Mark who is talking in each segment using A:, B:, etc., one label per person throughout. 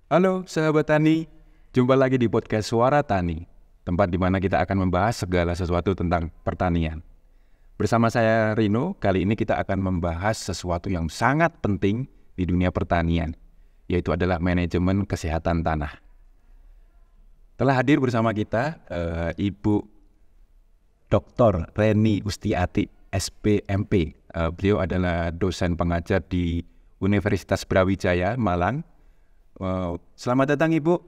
A: Halo sahabat Tani, jumpa lagi di podcast Suara Tani, tempat di mana kita akan membahas segala sesuatu tentang pertanian. Bersama saya Rino, kali ini kita akan membahas sesuatu yang sangat penting di dunia pertanian, yaitu adalah manajemen kesehatan tanah. Telah hadir bersama kita Ibu Dr. Reni Ustiati, SPMP. Beliau adalah dosen pengajar di Universitas Brawijaya, Malang. Selamat datang Ibu.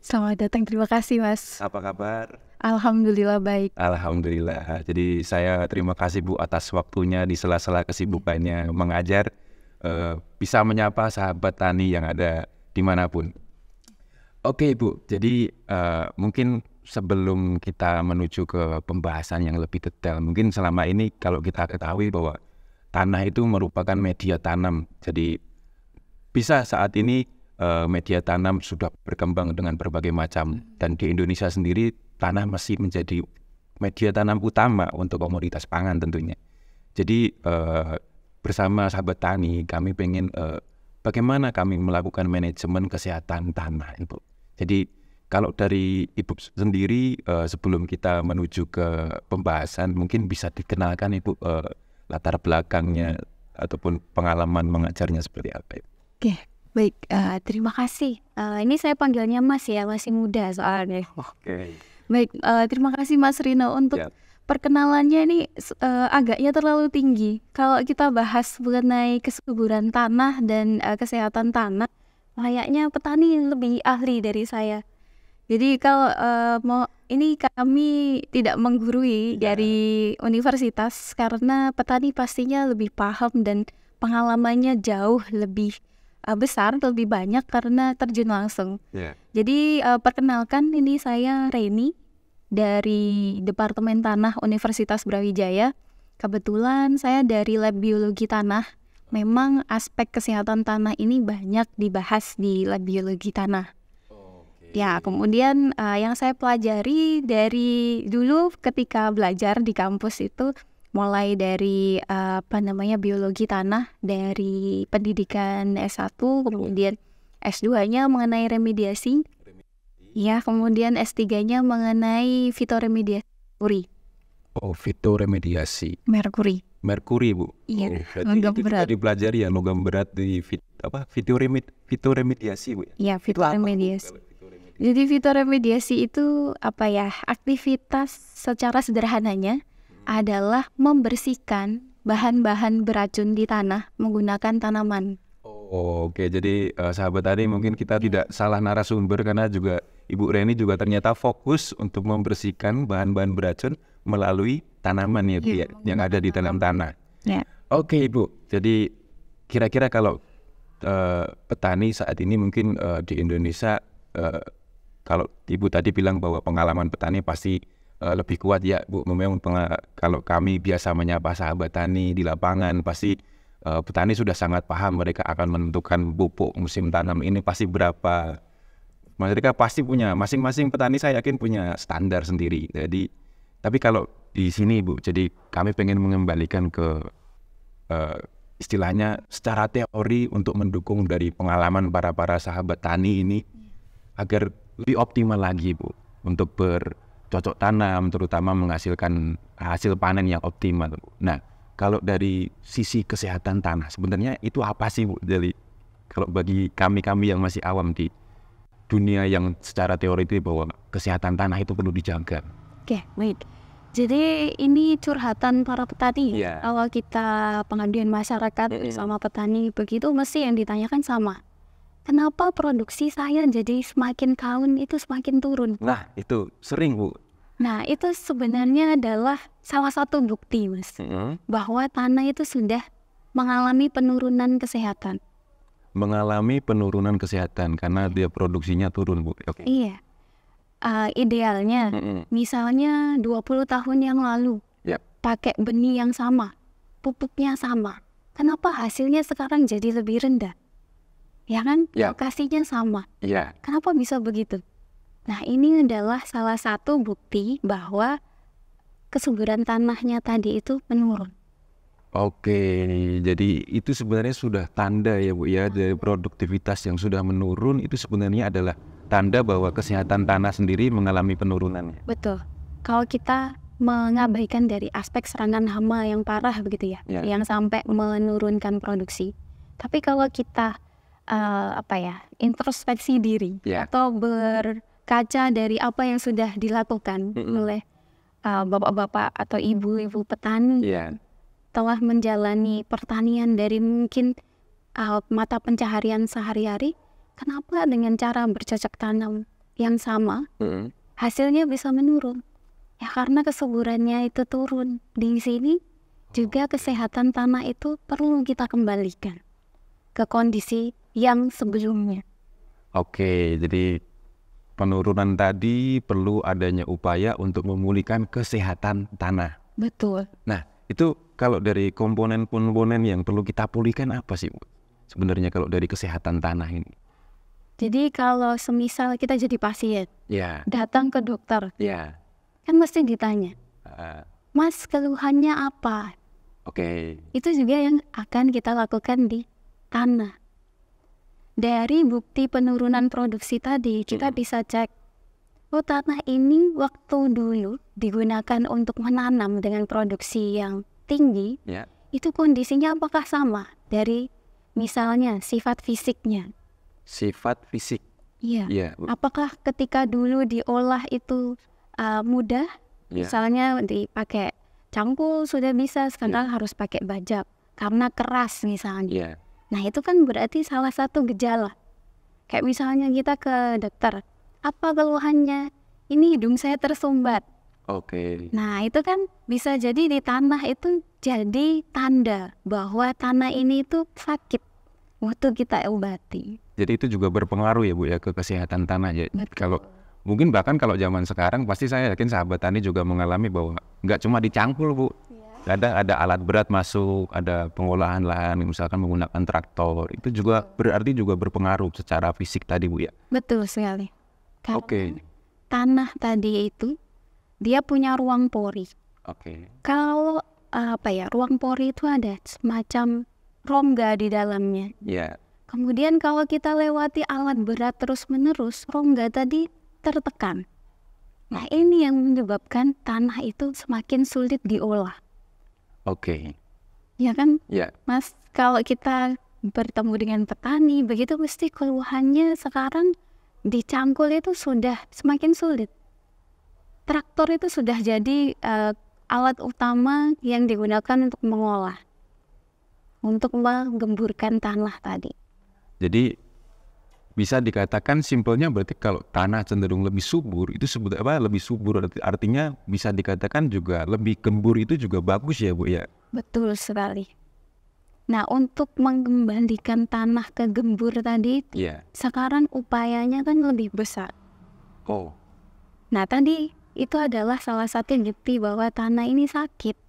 B: Selamat datang, terima kasih Mas.
A: Apa kabar?
B: Alhamdulillah baik.
A: Alhamdulillah. Jadi saya terima kasih Bu atas waktunya di sela-sela kesibukannya mengajar, bisa menyapa sahabat tani yang ada dimanapun. Oke Bu, jadi mungkin sebelum kita menuju ke pembahasan yang lebih detail, mungkin selama ini kalau kita ketahui bahwa tanah itu merupakan media tanam. Jadi bisa saat ini media tanam sudah berkembang dengan berbagai macam, dan di Indonesia sendiri tanah masih menjadi media tanam utama untuk komoditas pangan tentunya. Jadi bersama sahabat tani kami pengen bagaimana kami melakukan manajemen kesehatan tanah Ibu. Jadi kalau dari Ibu sendiri sebelum kita menuju ke pembahasan, mungkin bisa dikenalkan Ibu latar belakangnya ataupun pengalaman mengajarnya seperti apa Ibu.
B: Oke, baik. Terima kasih. Ini saya panggilnya Mas ya, masih muda soalnya.
A: Oke.
B: Baik, terima kasih Mas Rino untuk perkenalannya ini agaknya terlalu tinggi. Kalau kita bahas mengenai kesuburan tanah dan kesehatan tanah, kayaknya petani lebih ahli dari saya. Jadi kalau ini kami tidak menggurui dari universitas karena petani pastinya lebih paham dan pengalamannya jauh lebih besar, lebih banyak karena terjun langsung. Jadi perkenalkan, ini saya Reni dari Departemen Tanah Universitas Brawijaya. Kebetulan saya dari Lab Biologi Tanah. Memang aspek kesehatan tanah ini banyak dibahas di Lab Biologi Tanah. Ya, kemudian yang saya pelajari dari dulu ketika belajar di kampus itu mulai dari biologi tanah, dari pendidikan S1, kemudian S2-nya mengenai remediasi. Ya, kemudian S3-nya mengenai fitoremediasi.
A: Oh, fitoremediasi.
B: Merkuri,
A: Bu.
B: Iya,
A: itu
B: logam berat.
A: juga dipelajari ya, logam berat di fitoremediasi Bu.
B: Ya, fitoremediasi. Jadi fitoremediasi itu aktivitas secara sederhananya adalah membersihkan bahan-bahan beracun di tanah menggunakan tanaman.
A: Oke, jadi sahabat tadi mungkin kita tidak salah narasumber, karena juga Ibu Reni juga ternyata fokus untuk membersihkan bahan-bahan beracun melalui tanaman ya, Bu, yang ada di dalam tanah.
B: Ya.
A: Oke Ibu, jadi kira-kira kalau petani saat ini mungkin di Indonesia, kalau Ibu tadi bilang bahwa pengalaman petani pasti lebih kuat ya Bu. Memang kalau kami biasa menyapa sahabat tani di lapangan, pasti petani sudah sangat paham. Mereka akan menentukan pupuk musim tanam ini pasti berapa. Mereka pasti punya, masing-masing petani saya yakin punya standar sendiri. Jadi, tapi kalau di sini Bu, jadi kami pengen mengembalikan ke istilahnya secara teori untuk mendukung dari pengalaman para sahabat tani ini agar lebih optimal lagi Bu untuk bercocok tanam, terutama menghasilkan hasil panen yang optimal. Nah, kalau dari sisi kesehatan tanah sebenarnya itu apa sih Bu? Jadi kalau bagi kami yang masih awam di dunia yang secara teori itu, bahwa kesehatan tanah itu perlu dijaga.
B: Oke, baik. Jadi ini curhatan para petani.
A: Iya.
B: Kalau kita pengaduan masyarakat sama petani begitu, mesti yang ditanyakan sama. Kenapa produksi saya jadi semakin tahun itu semakin turun?
A: Nah, itu sering Bu.
B: Nah, itu sebenarnya adalah salah satu bukti, Mas, bahwa tanah itu sudah mengalami penurunan kesehatan.
A: Mengalami penurunan kesehatan karena dia produksinya turun Bu. Oke.
B: Iya. Idealnya, misalnya 20 tahun yang lalu, pakai benih yang sama, pupuknya sama. Kenapa hasilnya sekarang jadi lebih rendah? Ya kan, lokasinya sama. Kenapa bisa begitu? Nah, ini adalah salah satu bukti bahwa kesuburan tanahnya tadi itu menurun.
A: Oke, jadi itu sebenarnya sudah tanda ya Bu ya, dari produktivitas yang sudah menurun itu sebenarnya adalah tanda bahwa kesehatan tanah sendiri mengalami penurunan ya.
B: Betul. Kalau kita mengabaikan dari aspek serangan hama yang parah begitu ya,
A: Ya.
B: yang sampai menurunkan produksi. Tapi kalau kita introspeksi diri
A: Ya.
B: atau berkaca dari apa yang sudah dilakukan oleh bapak-bapak atau ibu-ibu petani
A: Iya.
B: telah menjalani pertanian dari mungkin mata pencaharian sehari-hari, kenapa dengan cara bercocok tanam yang sama hasilnya bisa menurun? Ya karena kesuburannya itu turun. Di sini juga kesehatan tanah itu perlu kita kembalikan ke kondisi yang sebelumnya.
A: Oke, jadi penurunan tadi perlu adanya upaya untuk memulihkan kesehatan tanah.
B: Betul.
A: Nah, itu kalau dari komponen-komponen yang perlu kita pulihkan apa sih Bu? Sebenarnya kalau dari kesehatan tanah ini?
B: Jadi kalau semisal kita jadi pasien,
A: Ya.
B: datang ke dokter,
A: Ya.
B: kan mesti ditanya, Mas keluhannya apa?
A: Oke.
B: Itu juga yang akan kita lakukan di tanah. Dari bukti penurunan produksi tadi, kita bisa cek, oh tanah ini waktu dulu digunakan untuk menanam dengan produksi yang tinggi,
A: Ya.
B: itu kondisinya apakah sama dari misalnya sifat fisiknya?
A: Sifat fisik.
B: Iya.
A: Iya, Bu.
B: Apakah ketika dulu diolah itu mudah?
A: Ya.
B: Misalnya dipakai cangkul sudah bisa, sekarang harus pakai bajak karena keras misalnya.
A: Iya.
B: Nah itu kan berarti salah satu gejala. Kayak misalnya kita ke dokter, apa keluhannya? Ini hidung saya tersumbat.
A: Oke.
B: Nah itu kan bisa jadi di tanah itu jadi tanda bahwa tanah ini itu sakit waktu kita obati.
A: Jadi itu juga berpengaruh ya Bu ya ke kesehatan tanah ya.
B: Betul.
A: Kalau mungkin bahkan kalau zaman sekarang pasti saya yakin sahabat tani juga mengalami bahwa nggak cuma dicangkul Bu. Ada alat berat masuk, ada pengolahan lahan misalkan menggunakan traktor. Itu juga berarti juga berpengaruh secara fisik tadi Bu ya.
B: Betul sekali. Karena
A: Oke.
B: tanah tadi itu dia punya ruang pori.
A: Oke.
B: Kalau ruang pori itu ada semacam rongga di dalamnya.
A: Ya.
B: Kemudian kalau kita lewati alat berat terus-menerus, rongga tadi tertekan. Nah ini yang menyebabkan tanah itu semakin sulit diolah.
A: Oke.
B: Ya kan
A: Ya.
B: Mas, kalau kita bertemu dengan petani, begitu mesti keluhannya sekarang dicangkul itu sudah semakin sulit. Traktor itu sudah jadi alat utama yang digunakan untuk mengolah, untuk menggemburkan tanah tadi.
A: Jadi bisa dikatakan simpelnya berarti kalau tanah cenderung lebih subur itu lebih subur artinya bisa dikatakan juga lebih gembur itu juga bagus ya Bu ya.
B: Betul sekali. Nah untuk mengembalikan tanah ke gembur tadi
A: Iya.
B: sekarang upayanya kan lebih besar.
A: Oh.
B: Nah tadi itu adalah salah satu bukti bahwa tanah ini sakit.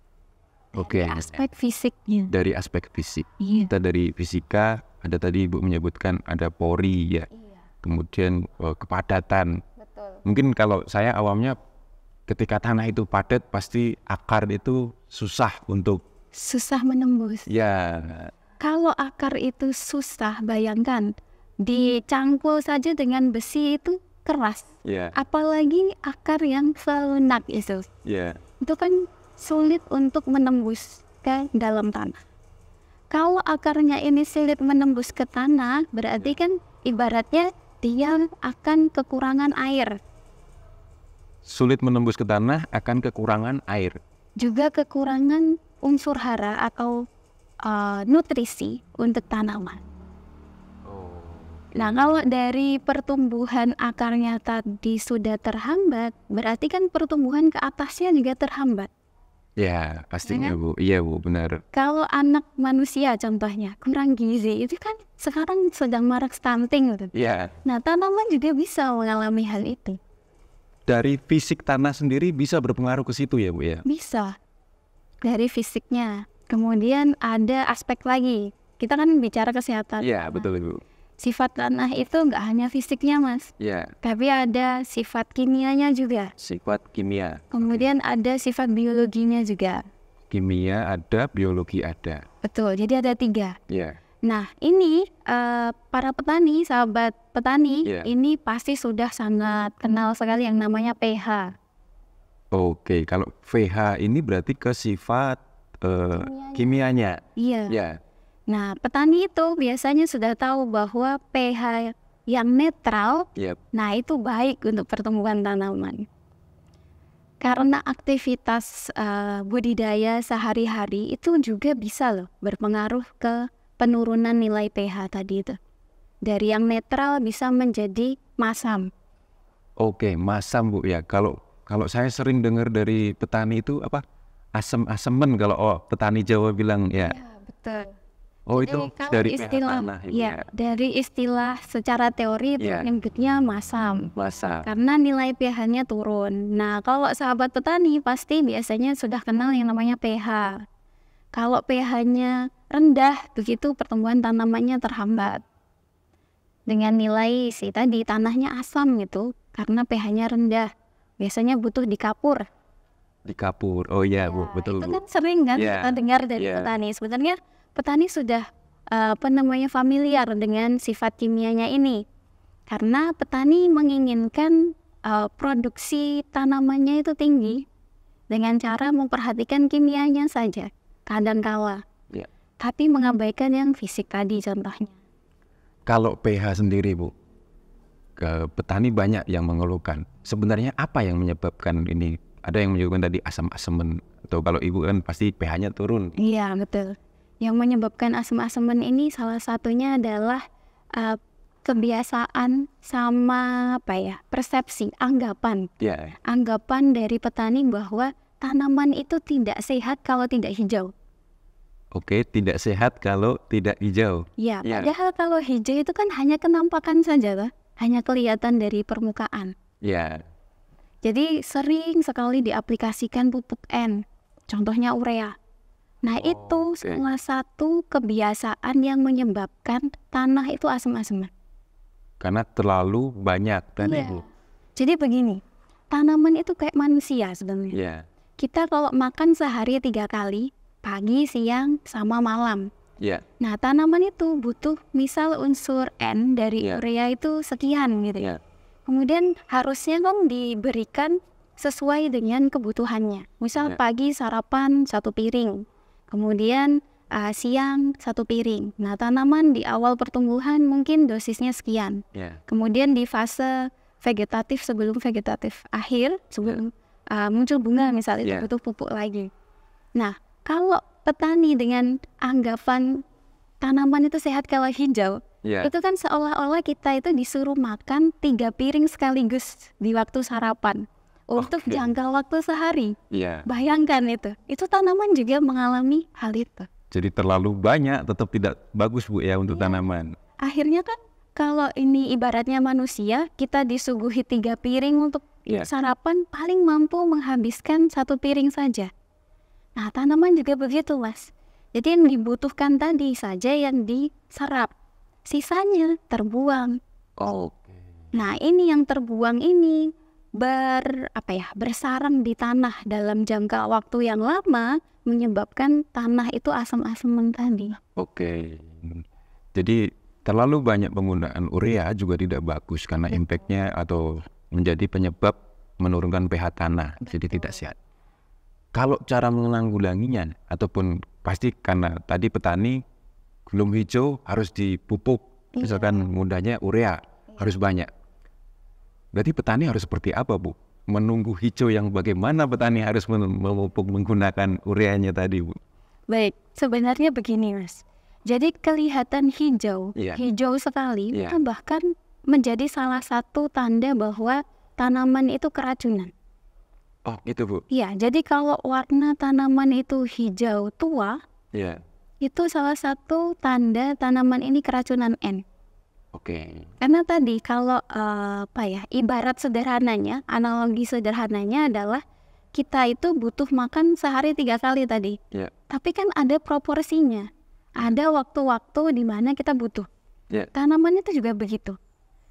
A: Oke.
B: Aspek fisiknya.
A: Dari aspek fisik.
B: Iya.
A: Kita dari fisika ada tadi Ibu menyebutkan ada pori ya. Kemudian kepadatan.
B: Betul.
A: Mungkin kalau saya awamnya ketika tanah itu padat pasti akar itu susah untuk
B: Susah menembus.
A: ya.
B: Kalau akar itu susah, bayangkan dicangkul saja dengan besi itu keras.
A: Ya.
B: Apalagi akar yang selunak itu.
A: Ya.
B: Itu kan sulit untuk menembus ke dalam tanah. Kalau akarnya ini sulit menembus ke tanah, berarti kan ibaratnya dia akan kekurangan air.
A: Sulit menembus ke tanah akan kekurangan air.
B: Juga kekurangan unsur hara atau nutrisi untuk tanaman. Nah, kalau dari pertumbuhan akarnya tadi sudah terhambat, berarti kan pertumbuhan ke atasnya juga terhambat.
A: Ya, pastinya
B: Ya kan?
A: Bu. Iya Bu, benar.
B: Kalau anak manusia contohnya kurang gizi, itu kan sekarang sedang marak stunting gitu.
A: Ya.
B: Nah, tanaman juga bisa mengalami hal itu.
A: Dari fisik tanah sendiri bisa berpengaruh ke situ ya Bu ya.
B: Bisa. Dari fisiknya. Kemudian ada aspek lagi. Kita kan bicara kesehatan.
A: Iya, betul Ibu.
B: Sifat tanah itu nggak hanya fisiknya, Mas.
A: Ya,
B: Tapi ada sifat kimianya juga.
A: sifat kimia.
B: Kemudian ada sifat biologinya juga.
A: kimia ada, biologi ada.
B: Betul, jadi ada 3.
A: Ya.
B: Nah, ini para petani, sahabat petani,
A: Yeah.
B: ini pasti sudah sangat kenal sekali yang namanya pH.
A: Oke, kalau pH ini berarti ke sifat kimianya.
B: Iya.
A: Ya.
B: Nah, petani itu biasanya sudah tahu bahwa pH yang netral,
A: Yep.
B: nah itu baik untuk pertumbuhan tanaman. Karena aktivitas budidaya sehari-hari itu juga bisa loh berpengaruh ke penurunan nilai pH tadi itu. Dari yang netral bisa menjadi masam.
A: Oke, masam Bu ya. Kalau saya sering dengar dari petani itu apa? Asem-asemen kalau petani Jawa bilang ya.
B: Ya, betul.
A: Oh,
B: Jadi
A: itu
B: kalau
A: dari
B: istilah,
A: tanah Ibu,
B: ya, dari istilah secara teori itu
A: Ya.
B: nyebutnya masam.
A: Masam.
B: Karena nilai pH-nya turun. Nah, kalau sahabat petani pasti biasanya sudah kenal yang namanya pH. Kalau pH-nya rendah, begitu pertumbuhan tanamannya terhambat. Dengan nilai tadi tanahnya asam gitu, karena pH-nya rendah. Biasanya butuh dikapur.
A: Dikapur. Oh iya Bu, betul
B: Itu
A: Bu.
B: kan sering kan
A: Ya.
B: kita dengar dari
A: Ya.
B: petani. Sebenarnya petani sudah familiar dengan sifat kimianya ini. Karena petani menginginkan produksi tanamannya itu tinggi dengan cara memperhatikan kimianya saja, kadangkala.
A: Ya.
B: Tapi mengabaikan yang fisik tadi contohnya.
A: Kalau pH sendiri Bu, ke petani banyak yang mengeluhkan. Sebenarnya apa yang menyebabkan ini? Ada yang menyebabkan tadi asam-asemen, atau kalau Ibu kan pasti pH-nya turun.
B: Iya, betul. Yang menyebabkan asam-asemen ini salah satunya adalah kebiasaan sama persepsi, anggapan.
A: Ya.
B: Anggapan dari petani bahwa tanaman itu tidak sehat kalau tidak hijau.
A: Oke, tidak sehat kalau tidak hijau.
B: Ya,
A: Ya.
B: padahal kalau hijau itu kan hanya kenampakan saja, toh. Hanya kelihatan dari permukaan.
A: Ya.
B: Jadi sering sekali diaplikasikan pupuk N, contohnya urea. Nah, itu
A: oke.
B: salah satu kebiasaan yang menyebabkan tanah itu asam-aseman.
A: Karena terlalu banyak tadi
B: Iya.
A: Bu.
B: Jadi begini, tanaman itu kayak manusia sebenarnya.
A: Ya.
B: Kita kalau makan sehari 3 kali, pagi, siang, sama malam.
A: Ya.
B: Nah, tanaman itu butuh misal unsur N dari
A: Iya.
B: urea itu sekian gitu.
A: Ya.
B: Kemudian harusnya dong diberikan sesuai dengan kebutuhannya. Misal
A: Iya.
B: pagi sarapan 1 piring, kemudian siang 1 piring. Nah, tanaman di awal pertumbuhan mungkin dosisnya sekian.
A: Ya.
B: Kemudian di fase vegetatif sebelum vegetatif akhir, sebelum muncul bunga misalnya itu
A: Iya.
B: butuh pupuk lagi. Nah, kalau petani dengan anggapan tanaman itu sehat kalau hijau,
A: Ya.
B: itu kan seolah-olah kita itu disuruh makan 3 piring sekaligus di waktu sarapan untuk
A: Oke.
B: jangka waktu sehari.
A: Ya.
B: Bayangkan itu tanaman juga mengalami hal itu.
A: Jadi terlalu banyak tetap tidak bagus Bu ya untuk
B: Iya.
A: tanaman.
B: Akhirnya kan kalau ini ibaratnya manusia, kita disuguhi 3 piring untuk
A: Iya.
B: sarapan, paling mampu menghabiskan 1 piring saja. Nah, tanaman juga begitu, Mas. Jadi yang dibutuhkan tadi saja yang diserap, sisanya terbuang.
A: Oke.
B: Nah, ini yang terbuang ini bersarang di tanah dalam jangka waktu yang lama, menyebabkan tanah itu asam-aseman tadi.
A: Oke. Jadi terlalu banyak penggunaan urea juga tidak bagus karena impactnya atau menjadi penyebab menurunkan pH tanah, jadi tidak sehat. Kalau cara menanggulanginya ataupun pasti karena tadi petani belum hijau harus dipupuk, misalkan mudahnya urea harus banyak. Berarti petani harus seperti apa Bu? Menunggu hijau yang bagaimana petani harus memupuk menggunakan ureanya tadi Bu?
B: Baik, sebenarnya begini Mas. Jadi kelihatan hijau,
A: Iya.
B: hijau sekali,
A: Iya.
B: itu bahkan menjadi salah satu tanda bahwa tanaman itu keracunan.
A: Oh gitu Bu?
B: Iya, jadi kalau warna tanaman itu hijau tua,
A: Iya.
B: itu salah satu tanda tanaman ini keracunan N.
A: Oke.
B: Karena tadi kalau ibarat sederhananya, analogi sederhananya adalah kita itu butuh makan sehari 3 kali tadi.
A: Iya.
B: Tapi kan ada proporsinya. Ada waktu-waktu di mana kita butuh.
A: Iya.
B: Tanaman itu juga begitu.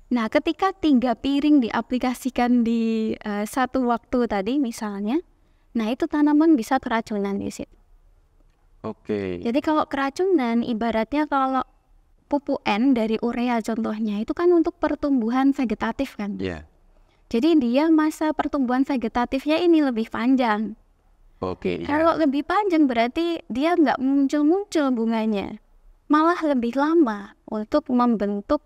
B: Nah, ketika 3 piring diaplikasikan di satu waktu tadi misalnya, nah itu tanaman bisa keracunan di situ.
A: Oke.
B: Jadi kalau keracunan ibaratnya kalau pupuk N dari urea contohnya itu kan untuk pertumbuhan vegetatif kan.
A: Ya.
B: Jadi dia masa pertumbuhan vegetatifnya ini lebih panjang.
A: Oke.
B: Kalau lebih panjang berarti dia nggak muncul-muncul bunganya. Malah lebih lama untuk membentuk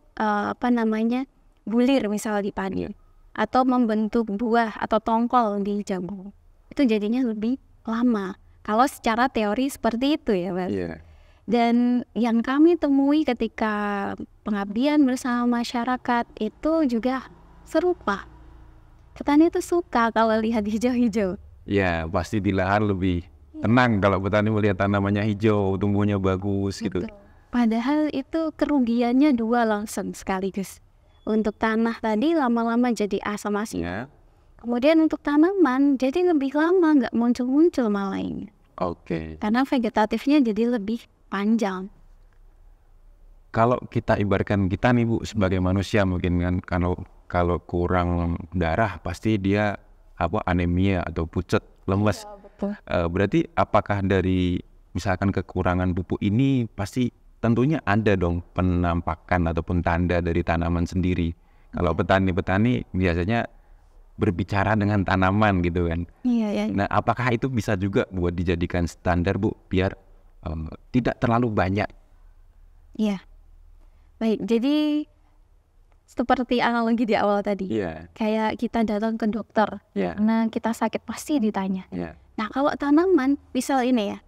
B: bulir misal di padi.
A: Ya.
B: Atau membentuk buah atau tongkol di jambu. Itu jadinya lebih lama. Kalau secara teori seperti itu ya, Mas.
A: Iya.
B: Dan yang kami temui ketika pengabdian bersama masyarakat itu juga serupa. Petani itu suka kalau lihat hijau-hijau.
A: Ya, pasti di lahan lebih tenang kalau petani melihat tanamannya hijau, tumbuhnya bagus gitu.
B: Padahal itu kerugiannya dua langsung sekaligus. Untuk tanah tadi lama-lama jadi asam asin.
A: Ya.
B: Kemudian untuk tanaman jadi lebih lama nggak muncul-muncul malah ini.
A: Oke.
B: Karena vegetatifnya jadi lebih panjang.
A: Kalau kita ibaratkan kita nih Bu sebagai manusia mungkin kan kalau kurang darah pasti dia anemia atau pucat, lemes.
B: Betul.
A: Berarti apakah dari misalkan kekurangan pupuk ini pasti tentunya ada dong penampakan ataupun tanda dari tanaman sendiri. Kalau petani-petani biasanya berbicara dengan tanaman gitu kan.
B: Iya.
A: Nah, apakah itu bisa juga buat dijadikan standar Bu biar tidak terlalu banyak?
B: Iya. Baik, jadi seperti analogi di awal tadi.
A: Iya.
B: Kayak kita datang ke dokter.
A: Iya.
B: Karena kita sakit pasti ditanya.
A: Iya.
B: Nah, kalau tanaman misal ini ya.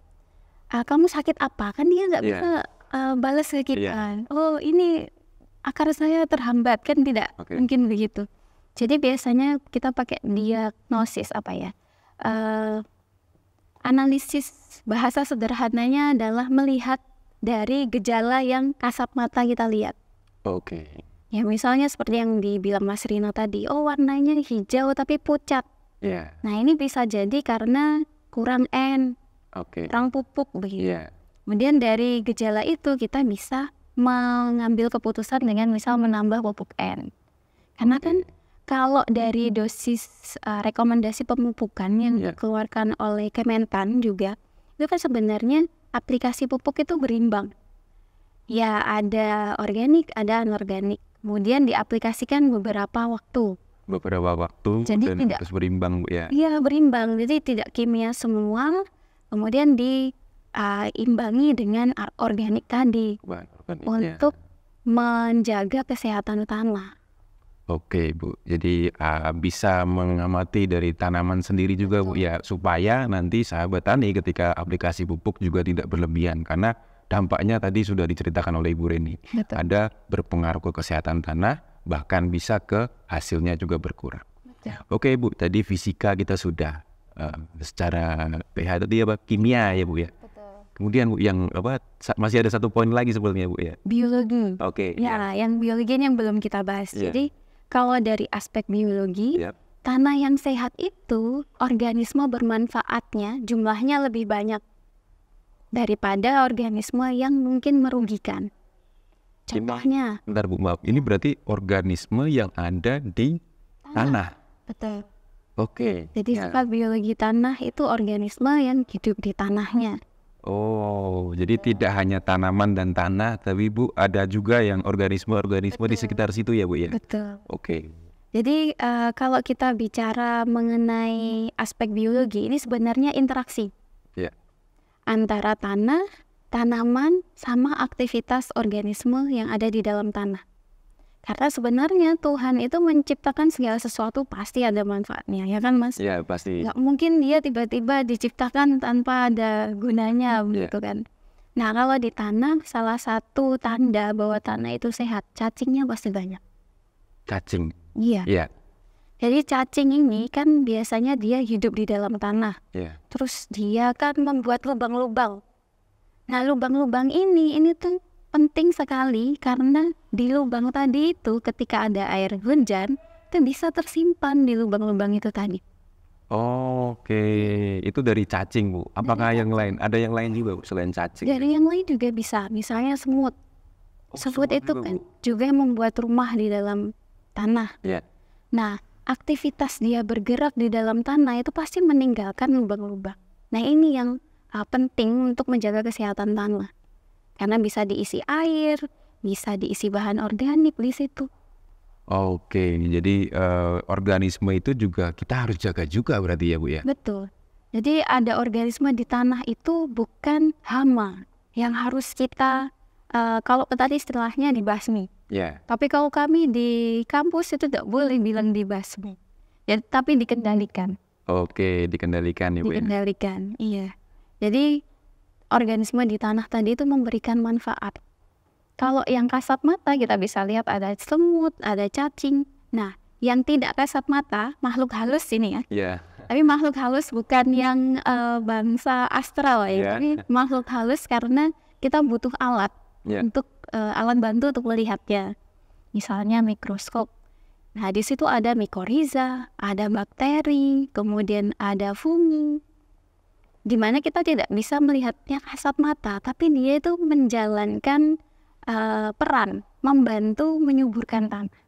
B: Kamu sakit apa? Kan dia nggak bisa balas ke kita. Oh, ini akar saya terhambat, kan tidak mungkin begitu. Jadi biasanya kita pakai diagnosis analisis bahasa sederhananya adalah melihat dari gejala yang kasat mata kita lihat.
A: Oke.
B: Ya misalnya seperti yang dibilang Mas Rino tadi, oh warnanya hijau tapi pucat.
A: Iya.
B: Nah ini bisa jadi karena kurang N, kurang pupuk begitu.
A: Iya.
B: Kemudian dari gejala itu kita bisa mengambil keputusan dengan misal menambah pupuk N. Karena kan kalau dari dosis rekomendasi pemupukan yang dikeluarkan oleh Kementan juga, itu kan sebenarnya aplikasi pupuk itu berimbang. Ya ada organik, ada anorganik. Kemudian diaplikasikan beberapa waktu.
A: Jadi dan
B: tidak,
A: harus berimbang Bu ya?
B: Iya berimbang, jadi tidak kimia semua. Kemudian diimbangi dengan organik tadi untuk menjaga kesehatan tanah.
A: Oke Bu, jadi bisa mengamati dari tanaman sendiri juga Bu ya, supaya nanti sahabat tani ketika aplikasi pupuk juga tidak berlebihan, karena dampaknya tadi sudah diceritakan oleh Ibu Reni. Ada berpengaruh ke kesehatan tanah, bahkan bisa ke hasilnya juga berkurang. Oke Bu, tadi fisika kita sudah secara pH tadi kimia ya Bu ya. Kemudian Bu yang masih ada satu poin lagi sebetulnya Bu ya.
B: Biologi.
A: Oke.
B: Yang biologi yang belum kita bahas. Jadi kalau dari aspek biologi, tanah yang sehat itu organisme bermanfaatnya jumlahnya lebih banyak daripada organisme yang mungkin merugikan. Contohnya.
A: Bentar Bu, maaf. Ini berarti organisme yang ada di tanah.
B: Betul.
A: Oke.
B: Jadi sifat biologi tanah itu organisme yang hidup di tanahnya.
A: Oh, jadi tidak hanya tanaman dan tanah, tapi Bu ada juga yang organisme-organisme di sekitar situ ya Bu ya?
B: Betul.
A: Oke.
B: Jadi kalau kita bicara mengenai aspek biologi, ini sebenarnya interaksi antara tanah, tanaman, sama aktivitas organisme yang ada di dalam tanah. Karena sebenarnya Tuhan itu menciptakan segala sesuatu pasti ada manfaatnya, ya kan Mas?
A: Ya pasti.
B: Nggak mungkin dia tiba-tiba diciptakan tanpa ada gunanya, begitu kan? Nah kalau di tanah, salah satu tanda bahwa tanah itu sehat, cacingnya pasti banyak.
A: Cacing?
B: Iya. Jadi cacing ini kan biasanya dia hidup di dalam tanah. Terus dia kan membuat lubang-lubang. Nah lubang-lubang ini tuh penting sekali karena di lubang tadi itu ketika ada air hujan itu bisa tersimpan di lubang-lubang itu tadi.
A: Oke, itu dari cacing Bu. Apakah yang lain? Ada yang lain juga Bu selain cacing?
B: Dari yang lain juga bisa, misalnya semut. Semut itu kan juga membuat rumah di dalam tanah. Nah, aktivitas dia bergerak di dalam tanah itu pasti meninggalkan lubang-lubang. Nah ini yang penting untuk menjaga kesehatan tanah. Karena bisa diisi air, bisa diisi bahan organik di situ.
A: Oke, jadi organisme itu juga kita harus jaga juga berarti ya Bu ya?
B: Betul. Jadi ada organisme di tanah itu bukan hama yang harus kita, kalau tadi istilahnya dibasmi.
A: Ya.
B: Tapi kalau kami di kampus itu tidak boleh bilang dibasmi. Ya, tapi dikendalikan.
A: Oke, dikendalikan ya Bu ya?
B: Dikendalikan, iya. Jadi organisme di tanah tadi itu memberikan manfaat. Kalau yang kasat mata kita bisa lihat ada semut, ada cacing. Nah, yang tidak kasat mata, makhluk halus ini ya.
A: Iya.
B: Tapi makhluk halus bukan yang bangsa astral ya. Tapi makhluk halus karena kita butuh alat untuk alat bantu untuk melihatnya. Misalnya mikroskop. Nah, di situ ada mikoriza, ada bakteri, kemudian ada fungi. Di mana kita tidak bisa melihatnya kasat mata, tapi dia itu menjalankan peran membantu menyuburkan tanah.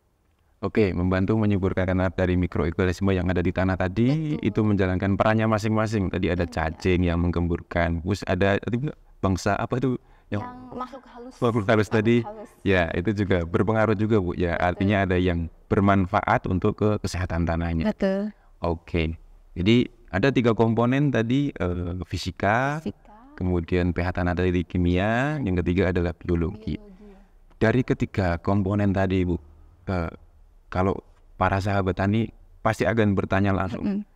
A: Oke, membantu menyuburkan tanah dari mikroorganisme yang ada di tanah tadi. Betul. Itu menjalankan perannya masing-masing. Tadi ada cacing yang menggemburkan, terus ada bangsa apa itu yang
B: makhluk halus.
A: Makhluk halus tadi, ya itu juga berpengaruh juga Bu. Ya, artinya ada yang bermanfaat untuk ke kesehatan tanahnya.
B: Betul.
A: Oke, jadi ada 3 komponen tadi, fisika, kemudian pH tanah dari kimia, yang ketiga adalah biologi. Dari ketiga komponen tadi Bu, kalau para sahabat tani pasti akan bertanya langsung,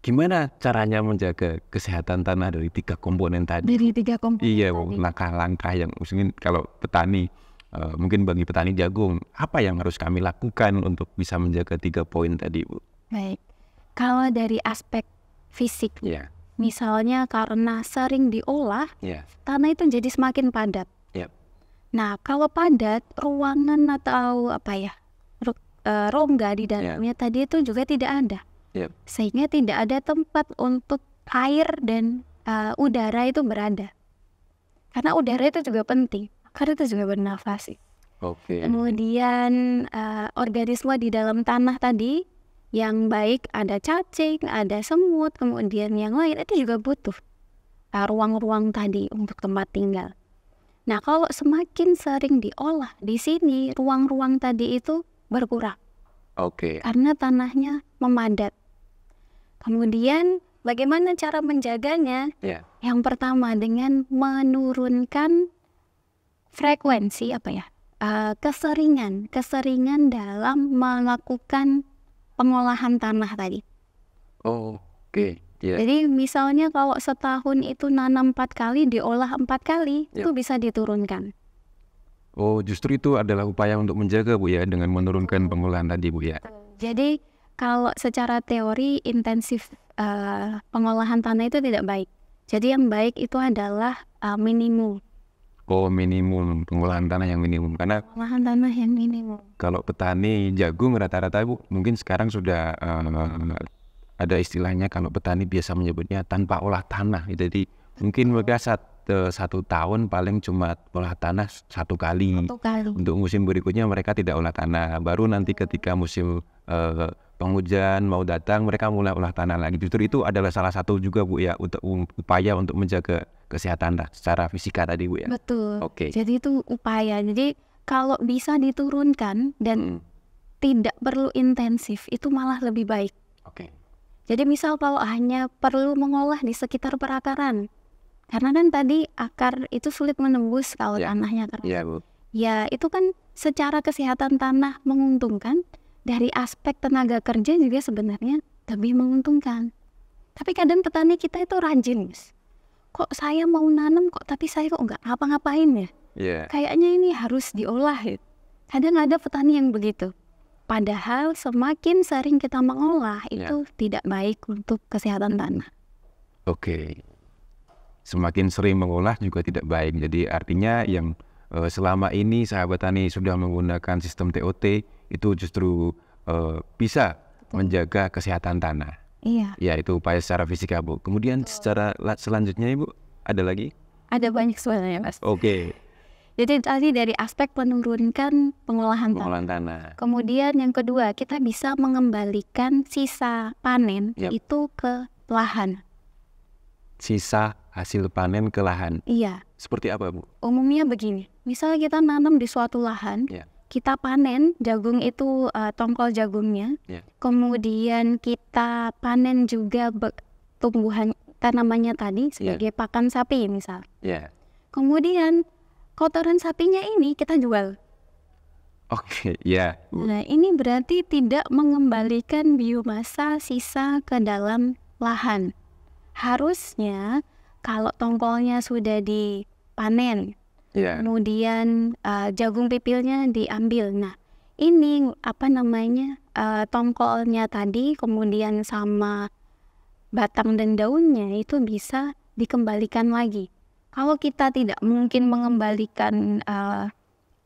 A: gimana caranya menjaga kesehatan tanah dari 3 komponen tadi?
B: Dari 3 komponen
A: iya Bu, langkah-langkah yang mungkin kalau petani, mungkin bagi petani jagung, apa yang harus kami lakukan untuk bisa menjaga 3 poin tadi Bu?
B: Baik, kalau dari aspek fisik, misalnya karena sering diolah, tanah itu jadi semakin padat. Nah, kalau padat, ruangan atau rongga di dalamnya tadi itu juga tidak ada. Sehingga tidak ada tempat untuk air dan udara itu berada. Karena udara itu juga penting, karena itu juga bernafas. Kemudian organisme di dalam tanah tadi yang baik, ada cacing, ada semut, kemudian yang lain itu juga butuh ruang-ruang tadi untuk tempat tinggal. Nah, kalau semakin sering diolah di sini, ruang-ruang tadi itu berkurang. Karena tanahnya memadat. Kemudian bagaimana cara menjaganya? Yang pertama dengan menurunkan frekuensi keseringan dalam melakukan pengolahan tanah tadi. Jadi misalnya kalau setahun itu nanam 4 kali, diolah 4 kali, itu bisa diturunkan.
A: Justru itu adalah upaya untuk menjaga Bu ya, dengan menurunkan pengolahan tadi Bu ya.
B: Jadi kalau secara teori intensif pengolahan tanah itu tidak baik. Jadi yang baik itu adalah minimum.
A: Minimum, pengolahan tanah yang minimum. Karena
B: pengolahan tanah yang minimum.
A: Kalau petani jagung rata-rata Bu, mungkin sekarang sudah ada istilahnya, kalau petani biasa menyebutnya tanpa olah tanah. Jadi mungkin mereka satu tahun paling cuma olah tanah 1 kali. Untuk musim berikutnya mereka tidak olah tanah. Baru nanti ketika musim penghujan mau datang, mereka mulai olah tanah lagi. Justru itu adalah salah satu juga Bu ya, untuk upaya untuk menjaga kesehatan secara fisika tadi Bu ya.
B: Betul. Jadi itu upaya. Jadi kalau bisa diturunkan dan tidak perlu intensif, itu malah lebih baik. Jadi misal kalau hanya perlu mengolah di sekitar perakaran, karena kan tadi akar itu sulit menembus kalau tanahnya keras. Ya itu kan secara kesehatan tanah menguntungkan, dari aspek tenaga kerja juga sebenarnya lebih menguntungkan. Tapi kadang petani kita itu rajin, Mas. Kok saya mau nanam tapi saya kok nggak ngapa-ngapain ya? Kayaknya ini harus diolah ya. Kadang ada petani yang begitu. Padahal semakin sering kita mengolah itu tidak baik untuk kesehatan tanah.
A: Semakin sering mengolah juga tidak baik. Jadi artinya yang selama ini sahabat tani sudah menggunakan sistem TOT itu justru bisa menjaga kesehatan tanah. Ya, itu upaya secara fisika Bu. Kemudian secara selanjutnya Ibu ada lagi?
B: Ada banyak sebenarnya Mas. Jadi tadi dari aspek menurunkan pengolahan tanah. Kemudian yang kedua, kita bisa mengembalikan sisa panen itu ke lahan.
A: Sisa hasil panen ke lahan.
B: Iya.
A: Seperti apa, Bu?
B: Umumnya begini, misalnya kita nanam di suatu lahan, kita panen jagung itu, tongkol jagungnya, kemudian kita panen juga tumbuhan tanamannya tadi sebagai pakan sapi misal. Kemudian kotoran sapinya ini kita jual. Nah, ini berarti tidak mengembalikan biomasa sisa ke dalam lahan. Harusnya kalau tongkolnya sudah dipanen, kemudian jagung pipilnya diambil. Nah, ini tongkolnya tadi, kemudian sama batang dan daunnya itu bisa dikembalikan lagi. Kalau kita tidak mungkin mengembalikan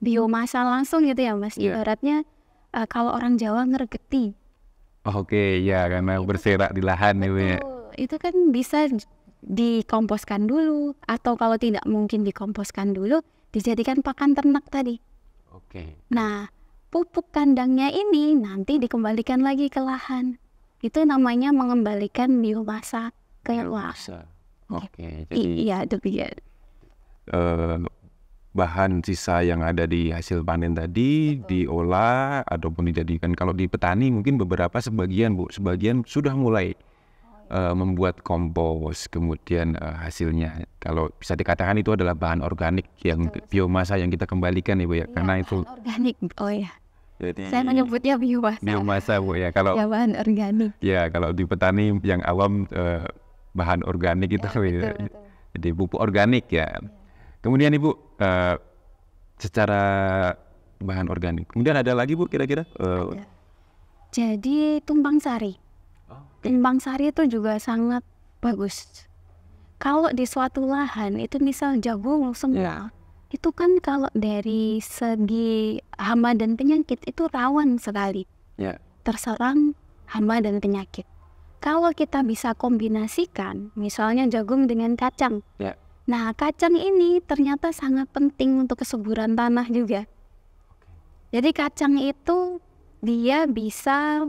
B: biomasa langsung gitu ya Mas, ibaratnya kalau orang Jawa ngergeti.
A: Karena berserak di lahan ya.
B: Itu kan bisa dikomposkan dulu, atau kalau tidak mungkin dikomposkan dulu, dijadikan pakan ternak tadi. Nah, pupuk kandangnya ini nanti dikembalikan lagi ke lahan. Itu namanya mengembalikan biomasa ke lahan. Jadi demikian.
A: Bahan sisa yang ada di hasil panen tadi diolah ataupun dijadikan, kalau di petani mungkin sebagian sudah mulai membuat kompos, kemudian hasilnya kalau bisa dikatakan itu adalah bahan organik yang biomasa yang kita kembalikan ya Bu ya, karena itu
B: organik.
A: Jadi,
B: saya menyebutnya biomasa
A: Bu ya, kalau
B: bahan organik.
A: Ya, kalau di petani yang awam bahan organik itu betul. Jadi pupuk organik ya. Kemudian Ibu secara bahan organik, kemudian ada lagi Bu kira-kira?
B: Jadi tumpang sari. Tumpang sari itu juga sangat bagus. Kalau di suatu lahan itu misal jagung semua, itu kan kalau dari segi hama dan penyakit itu rawan sekali terserang hama dan penyakit. Kalau kita bisa kombinasikan misalnya jagung dengan kacang, nah kacang ini ternyata sangat penting untuk kesuburan tanah juga. Jadi kacang itu dia bisa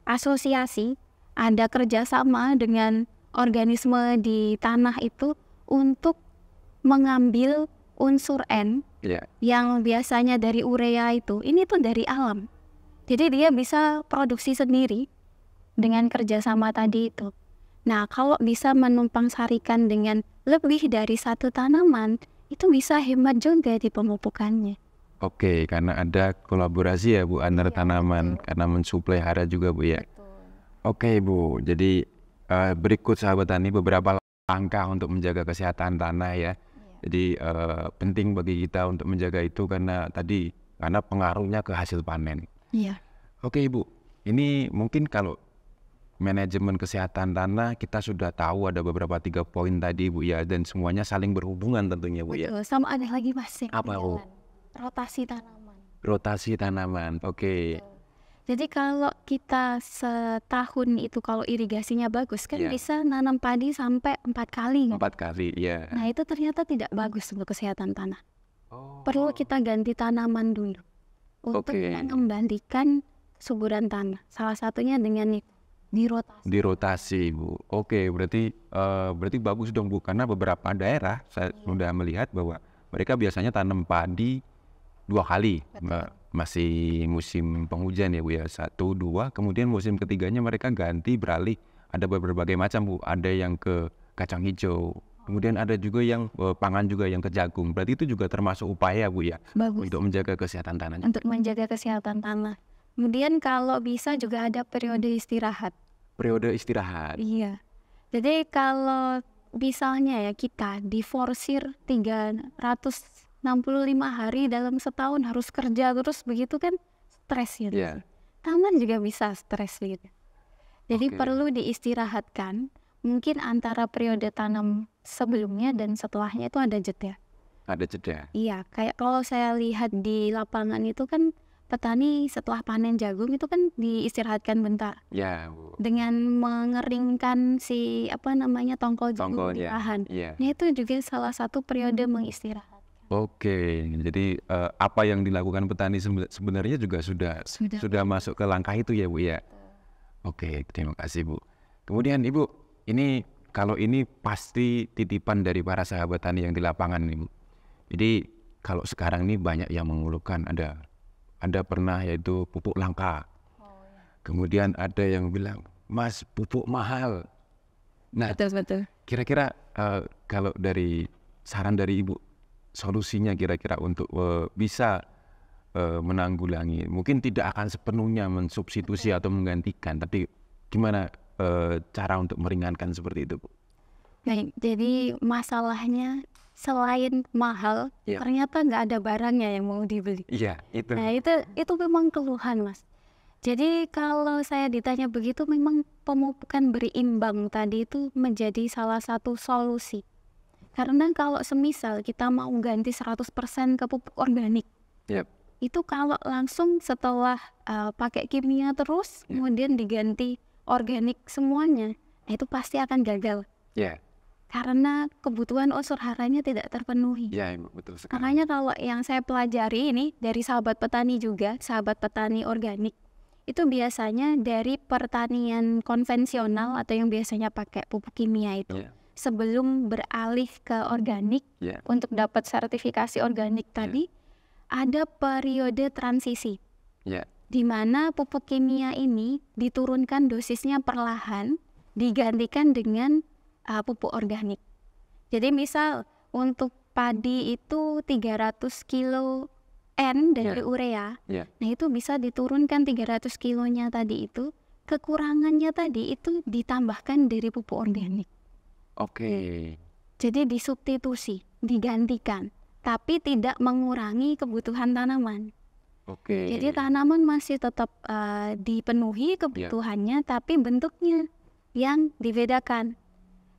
B: berasosiasi, ada kerjasama dengan organisme di tanah itu untuk mengambil unsur N yang biasanya dari urea itu, ini tuh dari alam. Jadi dia bisa produksi sendiri dengan kerjasama tadi itu. Nah, kalau bisa menumpang sarikan dengan lebih dari satu tanaman, itu bisa hemat juga di pemupukannya.
A: Karena ada kolaborasi ya Bu antar tanaman, karena mensuplai hara juga Bu ya. Bu, jadi berikut sahabat tani beberapa langkah untuk menjaga kesehatan tanah ya. Jadi penting bagi kita untuk menjaga itu karena pengaruhnya ke hasil panen. Ibu, ini mungkin kalau manajemen kesehatan tanah kita sudah tahu ada beberapa 3 poin tadi Bu ya, dan semuanya saling berhubungan tentunya Bu ya.
B: Sama ada lagi Mas.
A: Apa Bu?
B: Rotasi tanaman.
A: Rotasi tanaman,
B: Jadi kalau kita setahun itu kalau irigasinya bagus kan bisa nanam padi sampai 4 kali kan?
A: 4 kali,
B: Nah itu ternyata tidak bagus untuk kesehatan tanah. Perlu kita ganti tanaman dulu untuk mengembalikan kesuburan tanah. Salah satunya dengan
A: dirotasi Bu. Berarti bagus dong Bu, karena beberapa daerah saya sudah melihat bahwa mereka biasanya tanam padi 2 kali. Masih musim penghujan ya Bu ya, 1, 2, kemudian musim ketiganya mereka ganti beralih. Ada berbagai macam Bu, ada yang ke kacang hijau, kemudian ada juga yang pangan juga yang ke jagung. Berarti itu juga termasuk upaya Bu ya, untuk menjaga kesehatan tanah.
B: Untuk menjaga kesehatan tanah. Kemudian kalau bisa juga ada periode istirahat. Iya. Jadi kalau misalnya ya kita diforsir 365 hari dalam setahun harus kerja terus begitu kan stres gitu. Taman juga bisa stres gitu. Jadi perlu diistirahatkan. Mungkin antara periode tanam sebelumnya dan setelahnya itu ada jeda. Iya, kayak kalau saya lihat di lapangan itu kan petani setelah panen jagung itu kan diistirahatkan bentar.
A: Bu.
B: Dengan mengeringkan tongkol jagung di lahan. Nah itu juga salah satu periode mengistirahat.
A: Jadi apa yang dilakukan petani sebenarnya juga sudah masuk ke langkah itu ya Bu ya. Terima kasih Bu. Kemudian Ibu, ini kalau ini pasti titipan dari para sahabat tani yang di lapangan nih Bu. Jadi kalau sekarang ini banyak yang mengeluhkan, ada pernah yaitu pupuk langka. Kemudian ada yang bilang, Mas pupuk mahal. Nah,
B: Betul.
A: kira-kira kalau dari saran dari Ibu, solusinya kira-kira untuk bisa menanggulangi, mungkin tidak akan sepenuhnya mensubstitusi atau menggantikan, tapi gimana cara untuk meringankan seperti itu Bu?
B: Baik, jadi masalahnya selain mahal, ternyata nggak ada barangnya yang mau dibeli.
A: Iya, itu.
B: Nah, itu memang keluhan, Mas. Jadi kalau saya ditanya begitu, memang pemupukan berimbang tadi itu menjadi salah satu solusi. Karena kalau semisal kita mau ganti 100% ke pupuk organik, itu kalau langsung setelah pakai kimia terus, kemudian diganti organik semuanya, itu pasti akan gagal. Karena kebutuhan unsur haranya tidak terpenuhi.
A: Betul sekali.
B: Makanya kalau yang saya pelajari ini dari sahabat petani juga, sahabat petani organik, itu biasanya dari pertanian konvensional atau yang biasanya pakai pupuk kimia itu, sebelum beralih ke organik, untuk dapat sertifikasi organik tadi, ada periode transisi, di mana pupuk kimia ini diturunkan dosisnya perlahan, digantikan dengan pupuk organik. Jadi misal untuk padi itu 300 kilo N dari urea, nah itu bisa diturunkan 300 kilonya tadi itu, kekurangannya tadi itu ditambahkan dari pupuk organik. Jadi disubstitusi, digantikan, tapi tidak mengurangi kebutuhan tanaman. Jadi tanaman masih tetap dipenuhi kebutuhannya, tapi bentuknya yang dibedakan.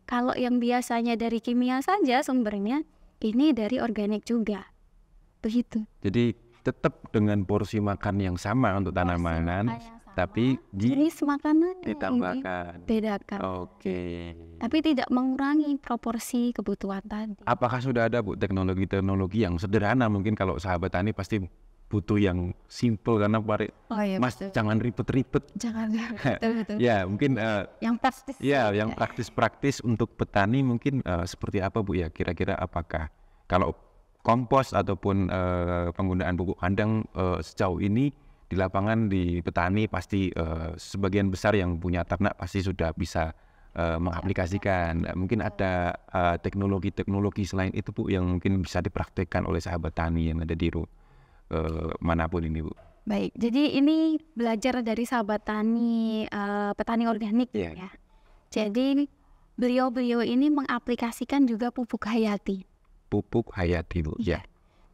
B: Kalau yang biasanya dari kimia saja sumbernya, ini dari organik juga. Begitu.
A: Jadi tetap dengan porsi makan yang sama untuk tanaman, tapi
B: jenis makanan
A: ditambahkan.
B: Bedakan. Tapi tidak mengurangi proporsi kebutuhan tadi.
A: Apakah sudah ada Bu teknologi-teknologi yang sederhana? Mungkin kalau sahabat tani pasti butuh yang simple karena Mas betul. Jangan ribet-ribet.
B: Jangan betul.
A: Ya mungkin
B: yang praktis.
A: Yang praktis-praktis untuk petani mungkin seperti apa Bu ya? Kira-kira apakah kalau kompos ataupun penggunaan pupuk kandang sejauh ini di lapangan di petani pasti sebagian besar yang punya ternak pasti sudah bisa mengaplikasikan. Mungkin ada teknologi-teknologi selain itu Bu yang mungkin bisa dipraktekkan oleh sahabat tani yang ada di manapun ini Bu.
B: Baik, jadi ini belajar dari sahabat tani petani organik ya. Jadi beliau ini mengaplikasikan juga pupuk hayati.
A: Pupuk hayati Bu.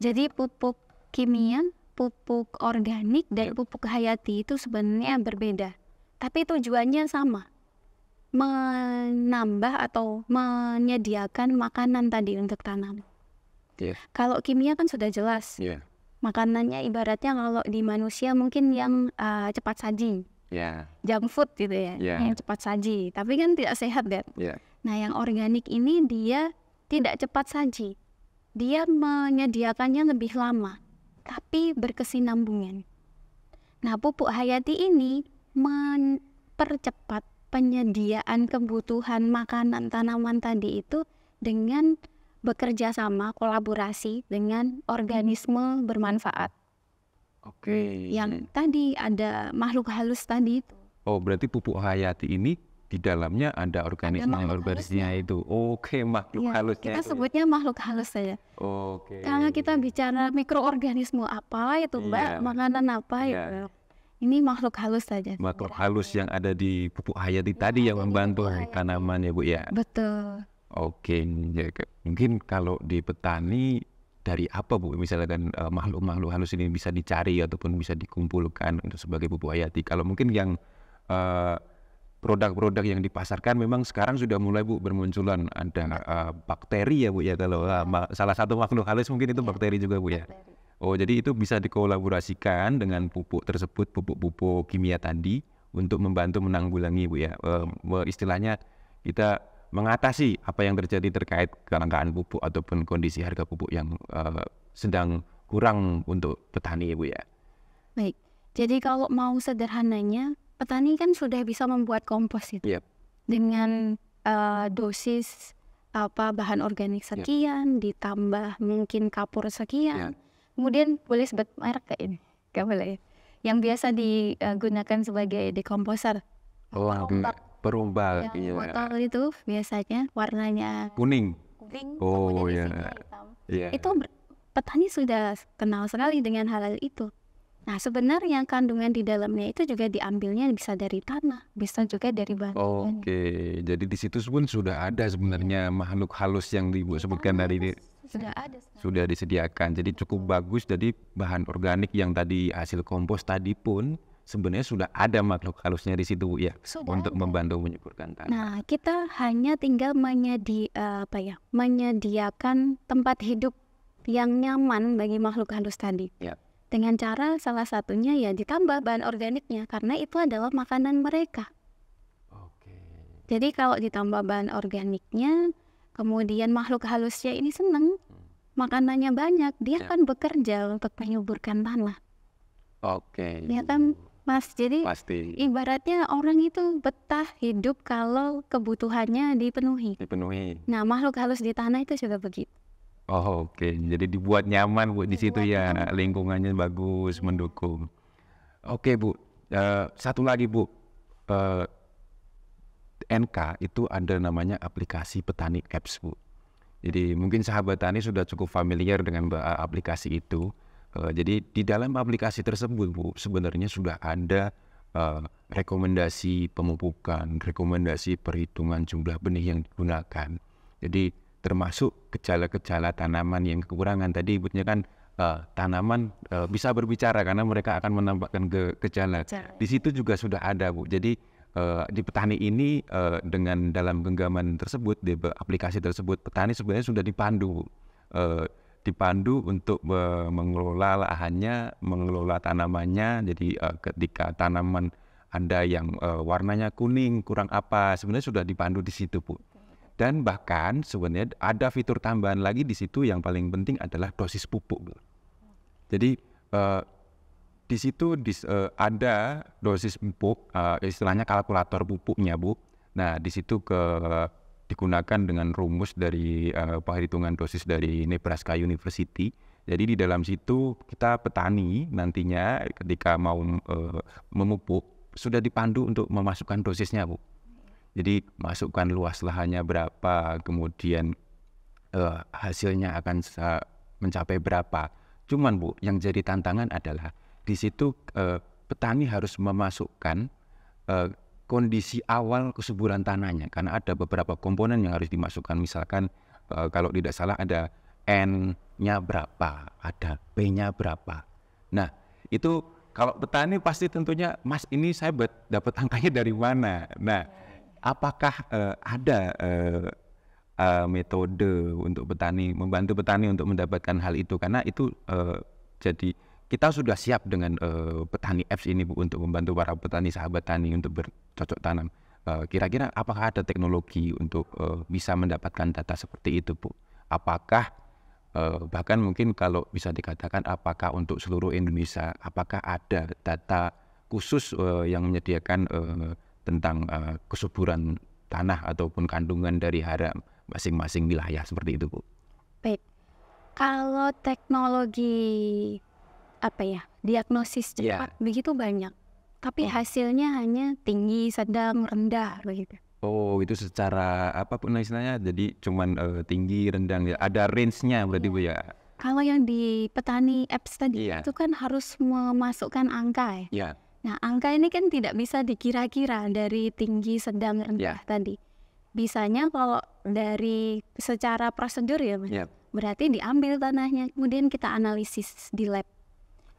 B: Jadi pupuk kimia, pupuk organik dan pupuk hayati itu sebenarnya berbeda. Tapi tujuannya sama. Menambah atau menyediakan makanan tadi untuk tanam. Kalau kimia kan sudah jelas. Makanannya ibaratnya kalau di manusia mungkin yang cepat saji, junk food gitu ya, yang cepat saji, tapi kan tidak sehat kan. Nah yang organik ini dia tidak cepat saji, dia menyediakannya lebih lama, tapi berkesinambungan. Nah pupuk hayati ini mempercepat penyediaan kebutuhan makanan tanaman tadi itu dengan bekerja sama, kolaborasi dengan organisme bermanfaat. Yang tadi ada makhluk halus tadi itu.
A: Berarti pupuk hayati ini di dalamnya ada organisme-organismenya itu. Makhluk halusnya.
B: Kita sebutnya makhluk halus saja. Karena kita bicara mikroorganisme apa itu Mbak, makanan apa itu. Ini makhluk halus saja.
A: Makhluk halus yang ada di pupuk hayati tadi yang membantu tanaman ya Bu ya.
B: Betul.
A: Mungkin kalau di petani dari apa Bu misalkan makhluk-makhluk halus ini bisa dicari ataupun bisa dikumpulkan untuk sebagai pupuk hayati. Kalau mungkin yang produk-produk yang dipasarkan memang sekarang sudah mulai Bu bermunculan ada bakteri ya Bu ya, kalau salah satu makhluk halus mungkin itu bakteri juga Bu ya. Jadi itu bisa dikolaborasikan dengan pupuk tersebut, pupuk-pupuk kimia tadi untuk membantu menanggulangi Bu ya. Istilahnya kita mengatasi apa yang terjadi terkait kelangkaan pupuk ataupun kondisi harga pupuk yang sedang kurang untuk petani Bu ya.
B: Baik, jadi kalau mau sederhananya petani kan sudah bisa membuat kompos itu dengan dosis bahan organik sekian, ditambah mungkin kapur sekian. Kemudian boleh sebut merek kayak ini? Gak boleh ya? Yang biasa digunakan sebagai dekomposer.
A: Perumbak.
B: Yang botol itu biasanya warnanya
A: kuning.
B: Oh iya. Itu petani sudah kenal sekali dengan hal itu. Nah, sebenarnya kandungan di dalamnya itu juga diambilnya bisa dari tanah, bisa juga dari bahan.
A: Oke, jadi di situ pun sudah ada sebenarnya makhluk halus yang disebutkan dari ini.
B: Sudah ada.
A: Sudah disediakan, jadi cukup bagus. Jadi bahan organik yang tadi hasil kompos tadi pun sebenarnya sudah ada makhluk halusnya di situ, Bu, ya, untuk membantu menyuburkan tanah.
B: Nah, kita hanya tinggal menyediakan tempat hidup yang nyaman bagi makhluk halus tadi. Dengan cara salah satunya ya ditambah bahan organiknya, karena itu adalah makanan mereka. Jadi kalau ditambah bahan organiknya, kemudian makhluk halusnya ini senang, makanannya banyak, dia akan bekerja untuk menyuburkan tanah. Ya kan, Mas? Jadi ibaratnya orang itu betah hidup kalau kebutuhannya dipenuhi. Nah, makhluk halus di tanah itu juga begitu.
A: Jadi dibuat nyaman, Bu, di situ ya, lingkungannya bagus, mendukung. Bu, satu lagi, Bu, NK itu ada namanya aplikasi petani apps, Bu. Jadi mungkin sahabat tani sudah cukup familiar dengan aplikasi itu. Jadi di dalam aplikasi tersebut, Bu, sebenarnya sudah ada rekomendasi pemupukan, rekomendasi perhitungan jumlah benih yang digunakan. Jadi termasuk gejala-gejala tanaman yang kekurangan. Tadi ibunya kan tanaman bisa berbicara karena mereka akan menampakkan gejala. Di situ juga sudah ada, Bu. Jadi di petani ini dengan dalam genggaman tersebut, di aplikasi tersebut, petani sebenarnya sudah dipandu, dipandu untuk mengelola lahannya, mengelola tanamannya. Jadi ketika tanaman Anda yang warnanya kuning kurang apa, sebenarnya sudah dipandu di situ, Bu. Dan bahkan sebenarnya ada fitur tambahan lagi di situ yang paling penting adalah dosis pupuk. Jadi di situ ada dosis pupuk, istilahnya kalkulator pupuknya, Bu. Nah, di situ digunakan dengan rumus dari perhitungan dosis dari Nebraska University. Jadi di dalam situ kita petani nantinya ketika mau memupuk sudah dipandu untuk memasukkan dosisnya, Bu. Jadi masukkan luas lahannya berapa, kemudian hasilnya akan mencapai berapa. Cuman, Bu, yang jadi tantangan adalah di situ petani harus memasukkan kondisi awal kesuburan tanahnya, karena ada beberapa komponen yang harus dimasukkan. Misalkan kalau tidak salah ada N-nya berapa, ada P-nya berapa. Nah, itu kalau petani pasti tentunya, Mas, ini saya dapat angkanya dari mana? Nah, apakah ada metode untuk petani, membantu petani untuk mendapatkan hal itu? Karena itu jadi kita sudah siap dengan petani apps ini, Bu, untuk membantu para petani sahabat tani untuk bercocok tanam. Kira-kira apakah ada teknologi untuk bisa mendapatkan data seperti itu, Bu? Apakah bahkan mungkin kalau bisa dikatakan apakah untuk seluruh Indonesia, apakah ada data khusus yang menyediakan tentang kesuburan tanah ataupun kandungan dari hara masing-masing wilayah seperti itu, Bu?
B: Baik, kalau teknologi diagnosis cepat begitu banyak, tapi hasilnya hanya tinggi, sedang, rendah begitu.
A: Itu secara apapun istilahnya, jadi cuman tinggi, rendah, ada range-nya berarti, Bu, ya?
B: Kalau yang di petani apps tadi itu kan harus memasukkan angka ya. Nah, angka ini kan tidak bisa dikira-kira dari tinggi, sedang, rendah tadi. Bisanya kalau dari secara prosedur ya, berarti diambil tanahnya, kemudian kita analisis di lab.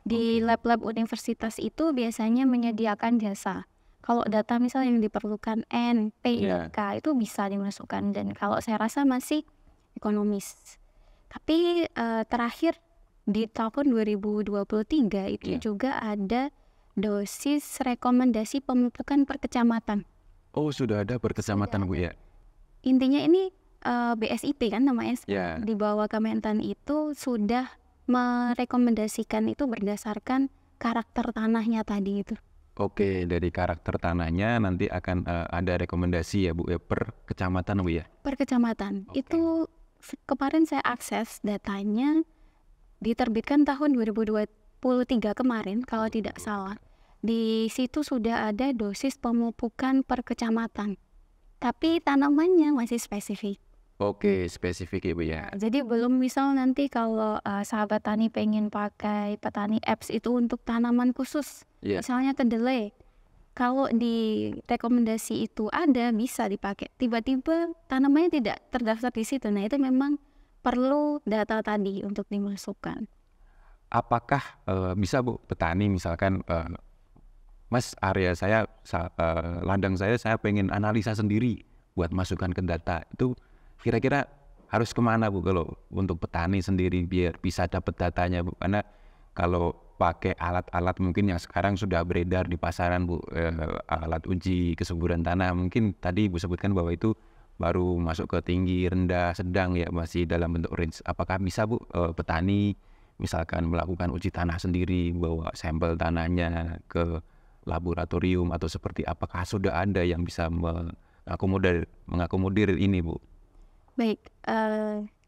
B: Di lab-lab universitas itu biasanya menyediakan jasa. Kalau data misalnya yang diperlukan N, P, K itu bisa dimasukkan, dan kalau saya rasa masih ekonomis. Tapi terakhir di tahun 2023 itu juga ada dosis rekomendasi pemupukan per kecamatan.
A: Sudah ada per kecamatan, Bu, ya?
B: Intinya ini BSIP kan namanya, di bawah Kementan itu sudah merekomendasikan itu berdasarkan karakter tanahnya tadi itu.
A: Oke, dari karakter tanahnya nanti akan ada rekomendasi ya Bu ya per kecamatan Bu ya.
B: Per kecamatan.
A: Oke.
B: Itu kemarin saya akses datanya diterbitkan tahun 2023 kemarin kalau tidak salah. Di situ sudah ada dosis pemupukan per kecamatan. Tapi tanamannya masih spesifik.
A: Oke, spesifik ya Bu ya.
B: Jadi belum misal nanti kalau sahabat tani pengen pakai petani apps itu untuk tanaman khusus,
A: Iya.
B: misalnya kedelai. Kalau di rekomendasi itu ada bisa dipakai. Tiba-tiba tanamannya tidak terdaftar di situ. Nah itu memang perlu data tadi untuk dimasukkan.
A: Apakah bisa Bu petani misalkan Mas area saya ladang saya pengen analisa sendiri buat masukkan ke data itu kira-kira harus kemana Bu kalau untuk petani sendiri biar bisa dapat datanya Bu? Karena kalau pakai alat-alat mungkin yang sekarang sudah beredar di pasaran Bu, alat uji kesuburan tanah mungkin tadi Bu sebutkan bahwa itu baru masuk ke tinggi, rendah, sedang ya masih dalam bentuk range. Apakah bisa Bu petani misalkan melakukan uji tanah sendiri, bawa sampel tanahnya ke laboratorium atau seperti apakah sudah ada yang bisa mengakomodir ini Bu?
B: Baik,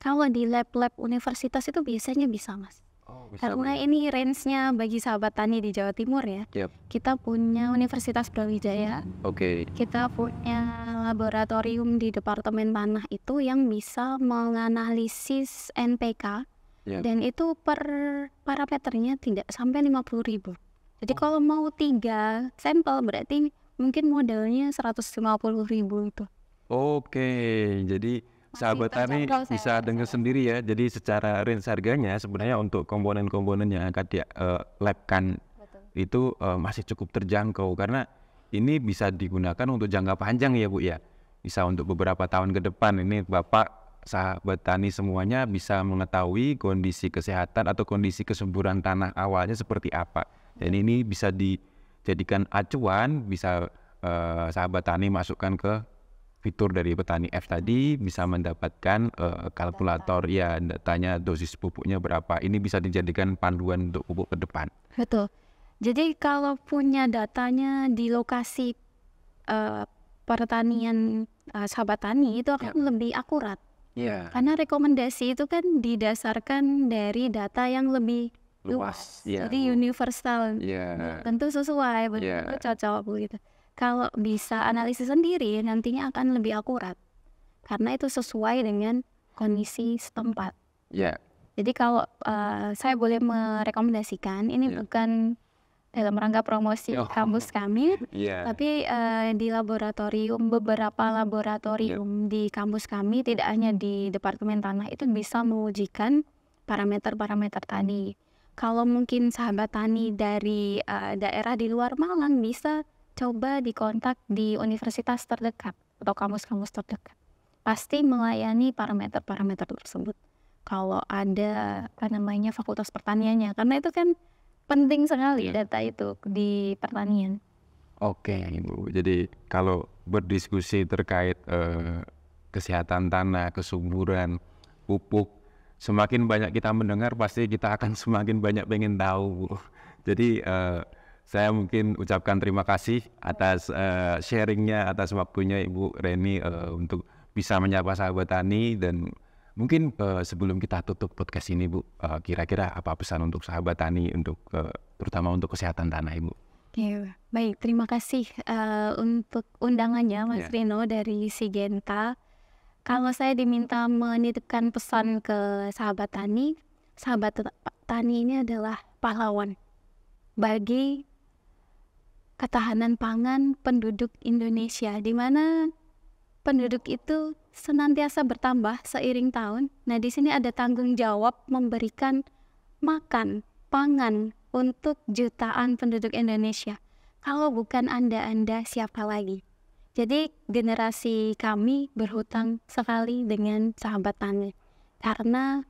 B: kalau di lab-lab universitas itu biasanya bisa Mas.
A: Bisa Bu
B: Karena
A: ya?
B: ini range-nya bagi sahabat tani di Jawa Timur ya.
A: Yap.
B: Kita punya Universitas Brawijaya,
A: Oke.
B: kita punya laboratorium di Departemen Tanah itu yang bisa menganalisis NPK.
A: Yap.
B: Dan itu per parameternya tidak sampai 50.000. Jadi kalau mau 3 sampel berarti mungkin modalnya 150.000 itu.
A: Oke, jadi sahabat tani
B: terjangkau saya
A: bisa dengar
B: rasa.
A: sendiri ya. Jadi secara range harganya sebenarnya untuk komponen-komponen yang akan di labkan itu masih cukup terjangkau karena ini bisa digunakan untuk jangka panjang ya Bu ya. Bisa untuk beberapa tahun ke depan ini Bapak sahabat tani semuanya bisa mengetahui kondisi kesehatan atau kondisi kesuburan tanah awalnya seperti apa. Dan ini bisa dijadikan acuan, bisa sahabat tani masukkan ke fitur dari petani F tadi bisa mendapatkan kalkulator ya datanya dosis pupuknya berapa. Ini bisa dijadikan panduan untuk pupuk ke depan.
B: Betul. Jadi kalau punya datanya di lokasi pertanian sahabat tani itu akan lebih akurat.
A: Iya.
B: Karena rekomendasi itu kan didasarkan dari data yang lebih luas.
A: Iya,
B: Jadi
A: Bu.
B: universal.
A: Iya.
B: Tentu sesuai,
A: Iya.
B: betul cocok begitu. Kalau bisa analisis sendiri nantinya akan lebih akurat. Karena itu sesuai dengan kondisi setempat.
A: Iya.
B: Jadi kalau saya boleh merekomendasikan, ini bukan dalam rangka promosi kampus kami,
A: Iya.
B: tapi di laboratorium, beberapa laboratorium di kampus kami, tidak hanya di Departemen Tanah, itu bisa mengujikan parameter-parameter tadi. Kalau mungkin sahabat tani dari daerah di luar Malang bisa coba dikontak di universitas terdekat atau kampus-kampus terdekat. Pasti melayani parameter-parameter tersebut. Kalau ada fakultas pertaniannya, karena itu kan penting sekali data itu di pertanian.
A: Oke Bu, jadi kalau berdiskusi terkait kesehatan tanah, kesuburan, pupuk, semakin banyak kita mendengar pasti kita akan semakin banyak pengen tahu Bu. Jadi saya mungkin ucapkan terima kasih atas sharingnya, atas waktunya Ibu Reni untuk bisa menyapa sahabat tani dan mungkin sebelum kita tutup podcast ini Bu, kira-kira apa pesan untuk sahabat tani untuk terutama untuk kesehatan tanah Ibu?
B: Oke, baik, terima kasih untuk undangannya Mas Rino dari Sigenta. Kalau saya diminta menitipkan pesan ke sahabat tani ini adalah pahlawan bagi ketahanan pangan penduduk Indonesia, di mana penduduk itu senantiasa bertambah seiring tahun. Nah, di sini ada tanggung jawab memberikan makan, pangan untuk jutaan penduduk Indonesia. Kalau bukan Anda siapa lagi? Jadi generasi kami berhutang sekali dengan sahabat tani. Karena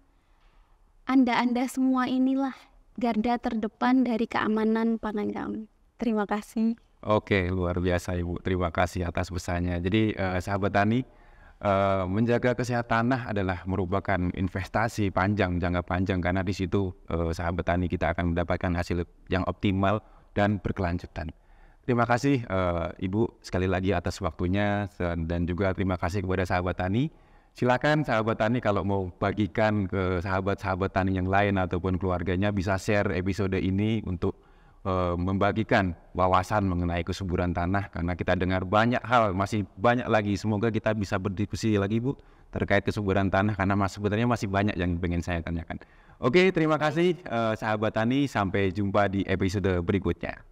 B: Anda semua inilah garda terdepan dari keamanan pangan kami. Terima kasih.
A: Oke, luar biasa Ibu. Terima kasih atas pesannya. Jadi sahabat tani, menjaga kesehatan tanah adalah merupakan investasi jangka panjang karena di situ sahabat tani kita akan mendapatkan hasil yang optimal dan berkelanjutan. Terima kasih Ibu sekali lagi atas waktunya dan juga terima kasih kepada sahabat tani. Silakan sahabat tani kalau mau bagikan ke sahabat-sahabat tani yang lain ataupun keluarganya bisa share episode ini untuk membagikan wawasan mengenai kesuburan tanah karena kita dengar banyak hal, masih banyak lagi. Semoga kita bisa berdiskusi lagi Bu terkait kesuburan tanah karena sebenarnya masih banyak yang pengen saya tanyakan. Oke, terima kasih sahabat tani, sampai jumpa di episode berikutnya.